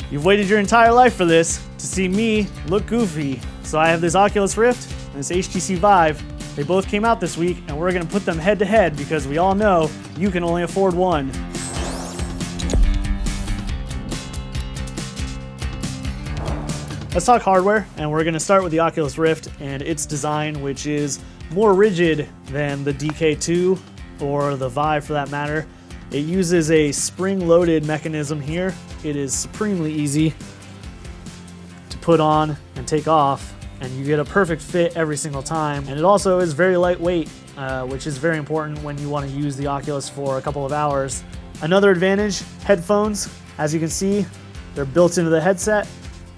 You've waited your entire life for this, to see me look goofy. So I have this Oculus Rift and this HTC Vive. They both came out this week, and we're gonna put them head to head because we all know you can only afford one. Let's talk hardware, and we're gonna start with the Oculus Rift and its design, which is more rigid than the DK2 or the Vive for that matter. It uses a spring-loaded mechanism here. It is supremely easy to put on and take off, and you get a perfect fit every single time. And it also is very lightweight, which is very important when you want to use the Oculus for a couple of hours. Another advantage, headphones. As you can see, they're built into the headset,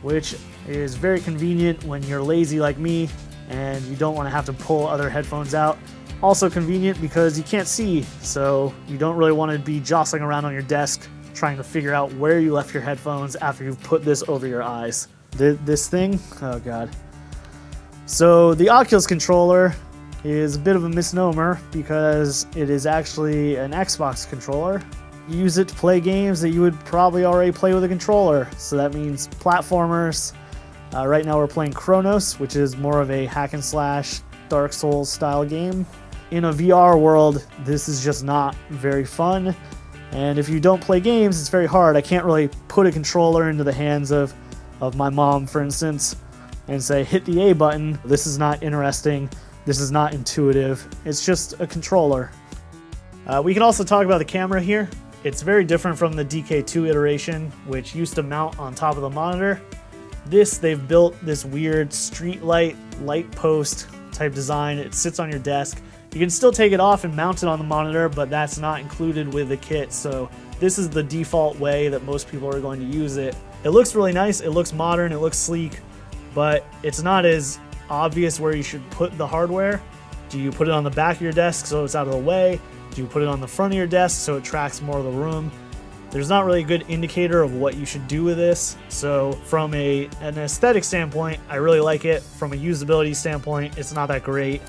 which is very convenient when you're lazy like me and you don't want to have to pull other headphones out. Also convenient because you can't see, so you don't really want to be jostling around on your desk trying to figure out where you left your headphones after you've put this over your eyes. This thing, oh god. So the Oculus controller is a bit of a misnomer because it is actually an Xbox controller. You use it to play games that you would probably already play with a controller. So that means platformers. Right now we're playing Chronos, which is more of a hack and slash Dark Souls style game. In a VR world, this is just not very fun. And if you don't play games, it's very hard. I can't really put a controller into the hands of my mom, for instance, and say, hit the A button. This is not interesting. This is not intuitive. It's just a controller. We can also talk about the camera here. It's very different from the DK2 iteration, which used to mount on top of the monitor. They've built this weird street light post type design. It sits on your desk. You can still take it off and mount it on the monitor, but that's not included with the kit. So this is the default way that most people are going to use it. It looks really nice. It looks modern. It looks sleek, but it's not as obvious where you should put the hardware. Do you put it on the back of your desk so it's out of the way? Do you put it on the front of your desk so it tracks more of the room? There's not really a good indicator of what you should do with this. So from an aesthetic standpoint, I really like it. From a usability standpoint, it's not that great.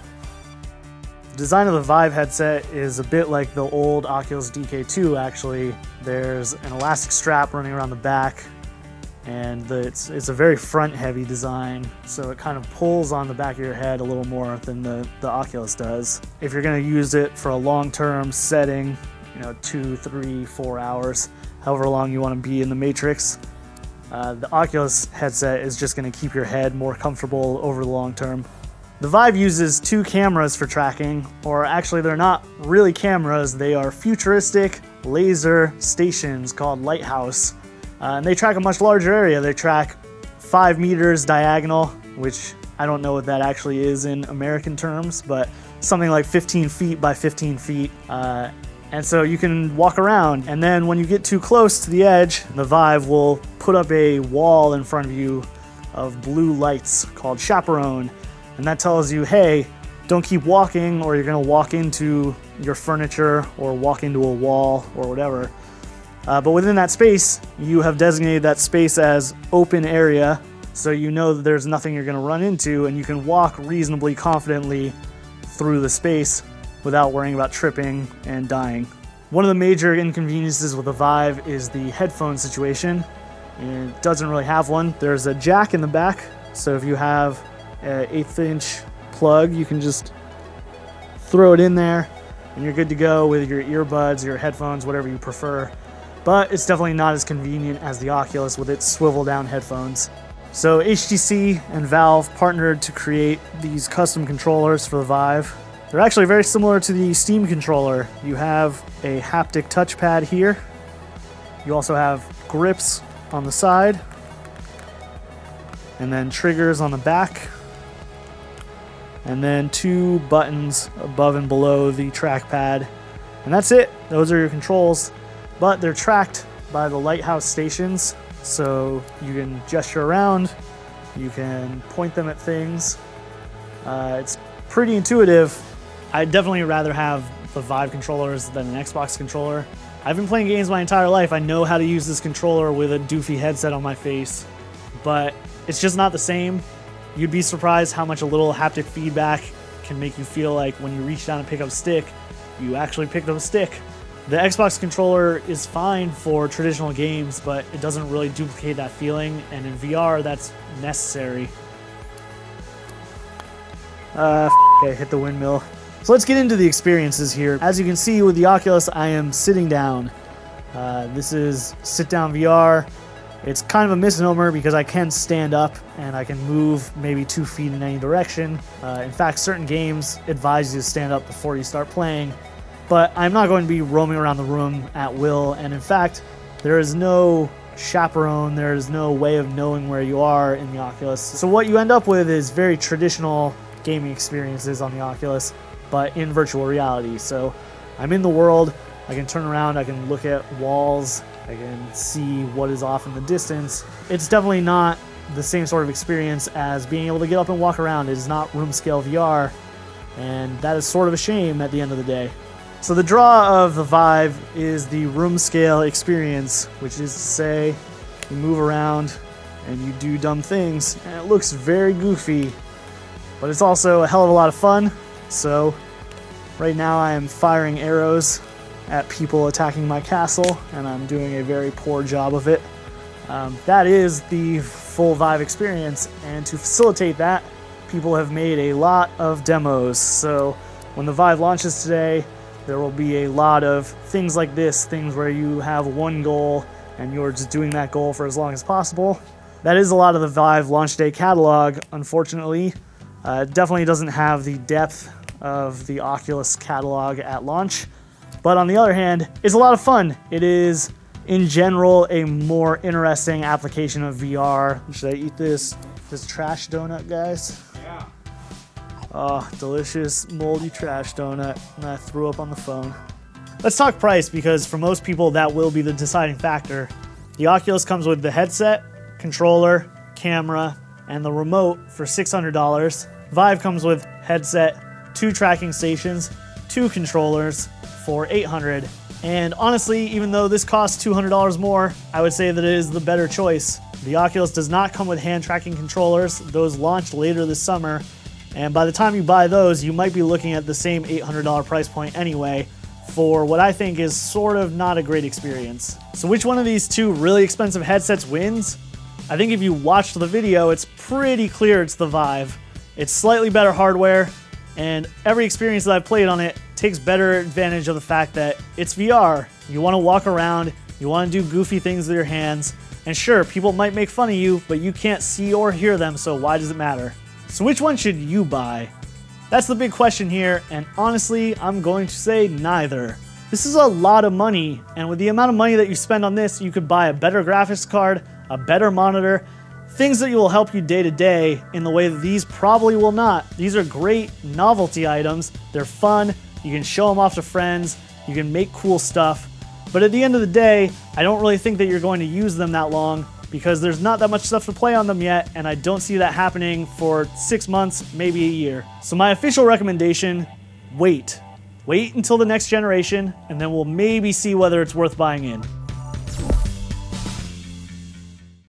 The design of the Vive headset is a bit like the old Oculus DK2 actually. There's an elastic strap running around the back, and it's a very front heavy design, so it kind of pulls on the back of your head a little more than the Oculus does. If you're going to use it for a long-term setting, 2, 3, 4 hours, however long you want to be in the Matrix, the Oculus headset is just going to keep your head more comfortable over the long term. The Vive uses 2 cameras for tracking, or actually they're not really cameras, they are futuristic laser stations called Lighthouse. And they track a much larger area. They track 5 meters diagonal, which I don't know what that actually is in American terms, but something like 15 feet by 15 feet. And so you can walk around, and then when you get too close to the edge, the Vive will put up a wall in front of you of blue lights called chaperone. And that tells you, hey, don't keep walking or you're gonna walk into your furniture or walk into a wall or whatever. But within that space, you have designated that space as open area, so you know that there's nothing you're gonna run into, and you can walk reasonably confidently through the space without worrying about tripping and dying. One of the major inconveniences with the Vive is the headphone situation. It doesn't really have one. There's a jack in the back, so if you have an 1/8 inch plug, you can just throw it in there and you're good to go with your earbuds, your headphones, whatever you prefer. But it's definitely not as convenient as the Oculus with its swivel down headphones. So HTC and Valve partnered to create these custom controllers for the Vive. They're actually very similar to the Steam controller. You have a haptic touchpad here. You also have grips on the side, and then triggers on the back, and then 2 buttons above and below the trackpad. And that's it. Those are your controls, but they're tracked by the Lighthouse stations, so you can gesture around, you can point them at things. It's pretty intuitive. I'd definitely rather have the Vive controllers than an Xbox controller. I've been playing games my entire life. I know how to use this controller with a doofy headset on my face, but it's just not the same. You'd be surprised how much a little haptic feedback can make you feel like when you reach down and pick up a stick, you actually picked up a stick. The Xbox controller is fine for traditional games, but it doesn't really duplicate that feeling, and in VR, that's necessary. Okay, hit the windmill. So let's get into the experiences here. As you can see with the Oculus, I am sitting down. This is sit-down VR. It's kind of a misnomer because I can stand up and I can move maybe 2 feet in any direction. In fact, certain games advise you to stand up before you start playing. But I'm not going to be roaming around the room at will, and in fact, there is no chaperone, there is no way of knowing where you are in the Oculus. So what you end up with is very traditional gaming experiences on the Oculus, but in virtual reality. So I'm in the world, I can turn around, I can look at walls, I can see what is off in the distance. It's definitely not the same sort of experience as being able to get up and walk around. It is not room scale VR, and that is sort of a shame at the end of the day. So the draw of the Vive is the room scale experience, which is to say you move around and you do dumb things, and it looks very goofy, but it's also a hell of a lot of fun. So right now I am firing arrows at people attacking my castle, and I'm doing a very poor job of it. That is the full Vive experience, and to facilitate that, people have made a lot of demos. So when the Vive launches today, there will be a lot of things like this, things where you have one goal and you're just doing that goal for as long as possible. That is a lot of the Vive launch day catalog, unfortunately. It definitely doesn't have the depth of the Oculus catalog at launch, but on the other hand, it's a lot of fun. It is, in general, a more interesting application of VR. Should I eat this trash donut, guys? Yeah. Oh, delicious, moldy trash donut, and I threw up on the phone. Let's talk price, because for most people that will be the deciding factor. The Oculus comes with the headset, controller, camera, and the remote for $600. Vive comes with headset, 2 tracking stations, 2 controllers for $800. And honestly, even though this costs $200 more, I would say that it is the better choice. The Oculus does not come with hand tracking controllers. Those launched later this summer. And by the time you buy those, you might be looking at the same $800 price point anyway, for what I think is sort of not a great experience. So which one of these 2 really expensive headsets wins? I think if you watched the video, it's pretty clear it's the Vive. It's slightly better hardware, and every experience that I've played on it takes better advantage of the fact that it's VR. You want to walk around, you want to do goofy things with your hands, and sure, people might make fun of you, but you can't see or hear them, so why does it matter? So which one should you buy? That's the big question here, and honestly, I'm going to say neither. This is a lot of money, and with the amount of money that you spend on this, you could buy a better graphics card, a better monitor, things that will help you day to day in the way that these probably will not. These are great novelty items, they're fun, you can show them off to friends, you can make cool stuff, but at the end of the day, I don't really think that you're going to use them that long, because there's not that much stuff to play on them yet, and I don't see that happening for 6 months, maybe a year. So my official recommendation, wait. Wait until the next generation, and then we'll maybe see whether it's worth buying in.